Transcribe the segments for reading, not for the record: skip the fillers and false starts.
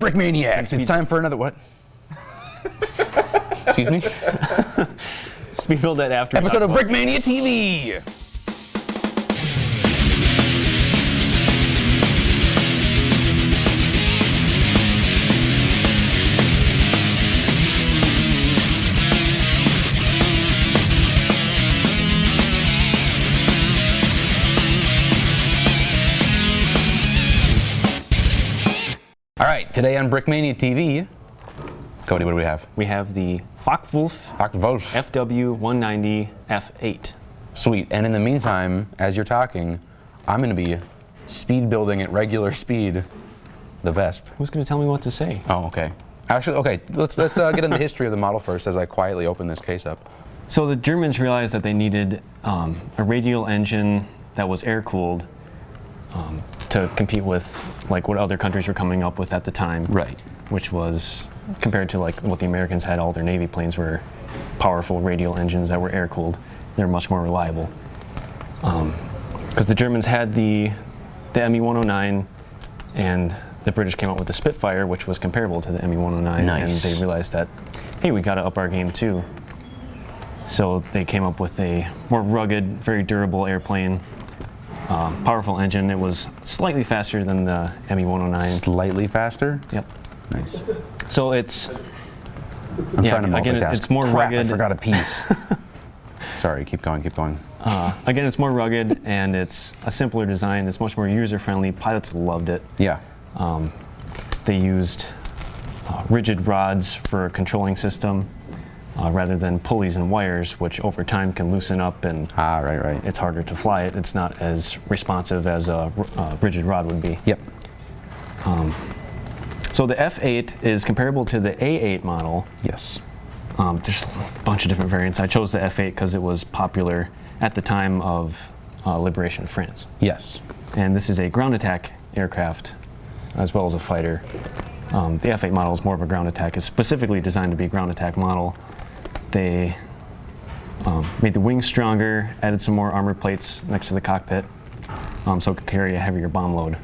Brickmaniacs, it's time for another what? Excuse me? Speed build that after. Episode of Brickmania TV! All right, today on Brickmania TV, Cody, what do we have? We have the Focke-Wulf Fw 190 F-8. Sweet, and in the meantime, as you're talking, I'm gonna be speed building at regular speed the Vesp. Who's gonna tell me what to say? Oh, okay. Actually, okay, let's get into the history of the model first as I quietly open this case up. So the Germans realized that they needed a radial engine that was air-cooled to compete with like what other countries were coming up with at the time. Right. Which was, compared to like what the Americans had, all their Navy planes were powerful radial engines that were air-cooled. They're much more reliable. Because the Germans had the ME-109 and the British came up with the Spitfire, which was comparable to the ME-109. Nice. And they realized that, hey, we gotta up our game too. So they came up with a more rugged, very durable airplane. Powerful engine. It was slightly faster than the ME-109. Slightly faster? Yep. Nice. So it's, I'm trying to multitask. Again, it's more Crap, rugged. I forgot a piece. Sorry, keep going, keep going. Again, it's more rugged and it's a simpler design. It's much more user-friendly. Pilots loved it. Yeah. They used rigid rods for a controlling system rather than pulleys and wires, which over time can loosen up and right. it's harder to fly it. It's not as responsive as a rigid rod would be. Yep. So the F-8 is comparable to the A-8 model. Yes. There's a bunch of different variants. I chose the F-8 because it was popular at the time of liberation of France. Yes. And this is a ground attack aircraft as well as a fighter. The F-8 model is more of a ground attack. It's specifically designed to be a ground attack model. They made the wings stronger, added some more armor plates next to the cockpit so it could carry a heavier bomb load.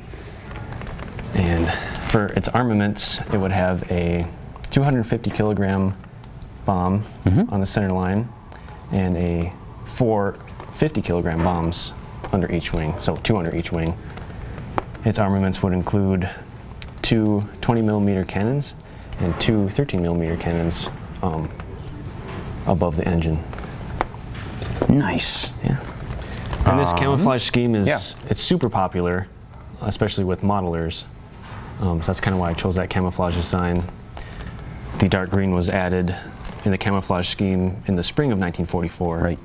And for its armaments, it would have a 250 kilogram bomb on the center line and a 4 50 kilogram bombs under each wing, so 2 under each wing. Its armaments would include 2 20 millimeter cannons and 2 13 millimeter cannons above the engine. Nice. Yeah. And this camouflage scheme is it's super popular, especially with modelers. So that's kind of why I chose that camouflage design. The dark green was added in the camouflage scheme in the spring of 1944. Right.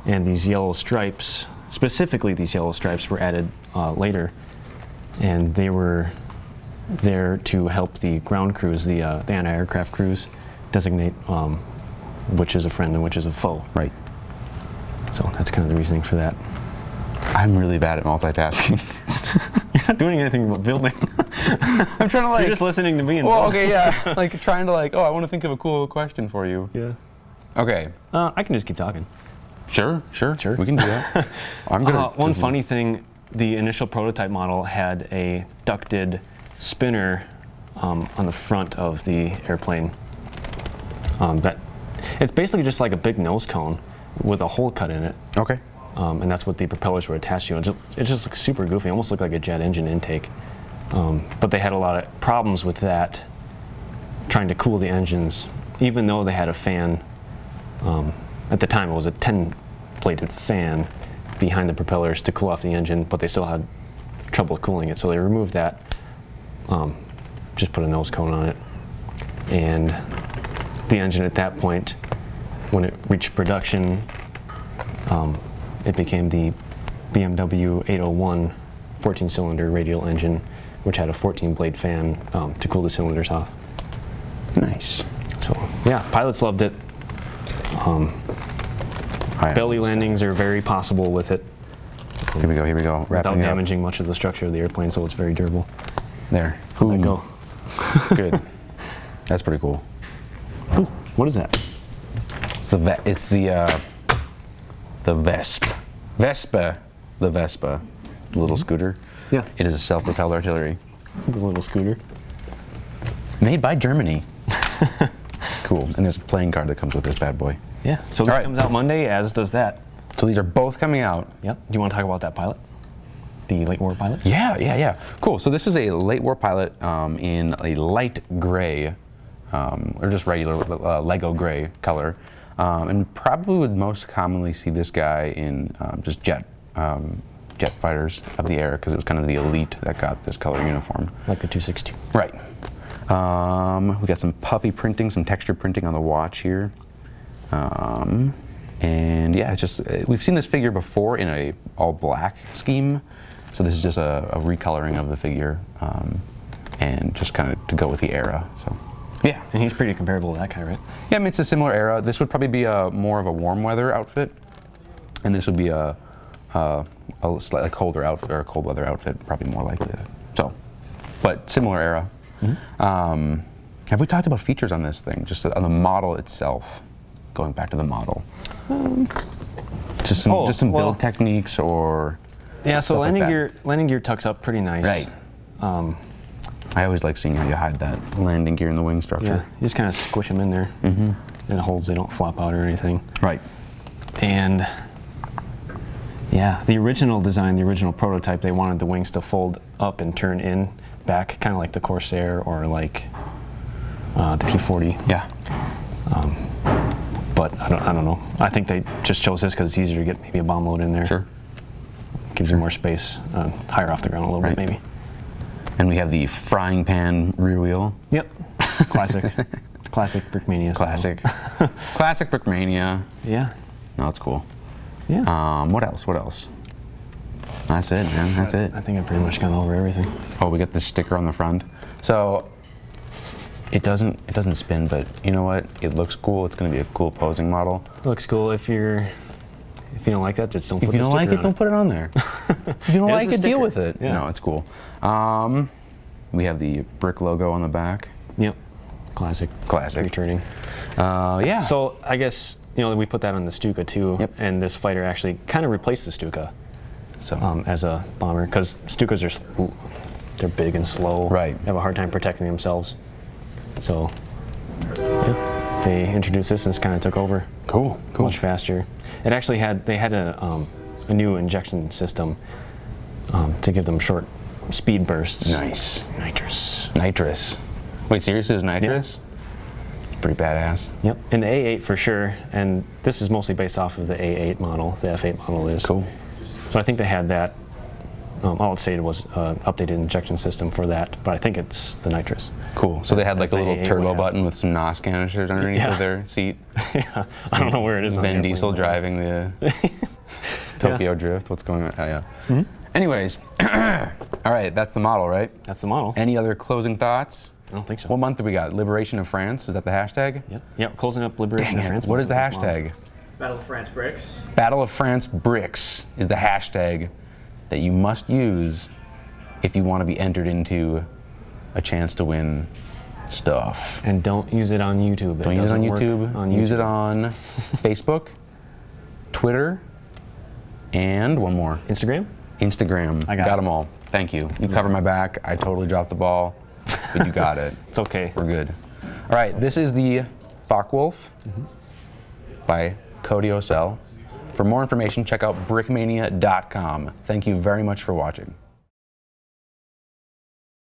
And these yellow stripes, specifically these yellow stripes, were added later. And they were there to help the ground crews, the anti-aircraft crews, designate which is a friend and which is a foe. Right. So that's kind of the reasoning for that. I'm really bad at multitasking. You're not doing anything but building. I'm trying to like... You're just listening to me and well, build. okay, yeah. Like trying to like, oh, I want to think of a cool question for you. Yeah. Okay. I can just keep talking. Sure. We can do that. I'm good at one funny thing, the initial prototype model had a ducted spinner on the front of the airplane. It's basically just like a big nose cone with a hole cut in it. Okay. And that's what the propellers were attached to. It just looks super goofy, almost looked like a jet engine intake. But they had a lot of problems with that, trying to cool the engines, even though they had a fan. At the time, it was a 10-bladed fan behind the propellers to cool off the engine, but they still had trouble cooling it. So they removed that, just put a nose cone on it. And the engine at that point, when it reached production, it became the BMW 801 14-cylinder radial engine, which had a 14-blade fan to cool the cylinders off. Nice. So yeah, pilots loved it. Belly landings are very possible with it. Here we go. Without damaging much of the structure of the airplane, so it's very durable. There. Let it go. Good. That's pretty cool. Ooh, what is that? It's the Vesp. Vespa. The Vespa. The little scooter. Yeah. It is a self-propelled artillery. The little scooter. Made by Germany. Cool. And there's a playing card that comes with this bad boy. Yeah. So this All right. comes out Monday, as does that. So these are both coming out. Yep. Do you want to talk about that pilot? The late war pilot? Yeah. Cool. So this is a late war pilot in a light gray, or just regular Lego gray color. And we probably would most commonly see this guy in just jet fighters of the air, because it was kind of the elite that got this color uniform. Like the 262. Right. We got some puffy printing, some texture printing on the watch here. And yeah, we've seen this figure before in a all black scheme. So this is just a recoloring of the figure, and just kind of to go with the era. So yeah. And he's pretty comparable to that guy, right? Yeah, I mean, it's a similar era. This would probably be more of a warm weather outfit, and this would be a slightly colder outfit, or a cold weather outfit, probably more likely. So, but similar era. Mm-hmm. Have we talked about features on this thing? Just on the model itself, going back to the model. Just some build techniques, or yeah. So landing gear tucks up pretty nice. Right. I always like seeing how you hide that landing gear in the wing structure. Yeah, you just kind of squish them in there, and it holds. They don't flop out or anything. Right. And yeah, the original design, the original prototype, they wanted the wings to fold up and turn in back, kind of like the Corsair or like the P40. Yeah. But I don't know. I think they just chose this because it's easier to get maybe a bomb load in there. Sure. Gives you more space, higher off the ground a little bit maybe. And we have the frying pan rear wheel. Yep. Classic. Classic Brickmania. Classic. Classic Brickmania. Yeah. No, that's cool. Yeah. What else? That's it, man. That's it. I think I've pretty much gone over everything. Oh, we got this sticker on the front. So it doesn't spin, but you know what? It looks cool. It's going to be a cool posing model. It looks cool. If you don't like that, just don't put If you the don't sticker like it, on don't put it on there. If you don't like it, deal with it. Yeah. No, it's cool. We have the brick logo on the back. Yep. Classic. Returning. Yeah. So I guess we put that on the Stuka too, Yep. and this fighter actually kind of replaced the Stuka. So As a bomber, because Stukas they're big and slow. Right. They have a hard time protecting themselves. So yeah, they introduced this and it's kind of took over. Cool. Much faster. It actually had a new injection system to give them short speed bursts. Nice. Nitrous. Wait, seriously, it was nitrous? It's pretty badass. Yep. And the A8 for sure. And this is mostly based off of the A8 model. The F-8 model is. Cool. So I think they had that. All it stated was updated injection system for that, but I think it's the nitrous. Cool. So they had like As a the little A8 turbo would have. button with some NOS canisters underneath Yeah. of their seat. Yeah. I don't know where it is. on the Vin airplane, Diesel but- driving the Tokyo Drift. What's going on? Oh, yeah. Mm-hmm. Anyways, all right, that's the model, right? That's the model. Any other closing thoughts? I don't think so. What month do we got? Liberation of France? Is that the hashtag? Yep. Closing up Liberation Dang of it. France. What is the This model. hashtag? Battle of France bricks. Battle of France Bricks is the hashtag that you must use if you want to be entered into a chance to win stuff. And don't use it on YouTube. Don't use it on doesn't work YouTube. on Use it YouTube. on Facebook, Twitter, and one more. Instagram. Instagram. I got them it. all. Thank you. You covered my back. I totally dropped the ball, but you got it. It's okay. We're good. All right, this is the Focke-Wulf by Cody Lando. For more information, check out brickmania.com. Thank you very much for watching.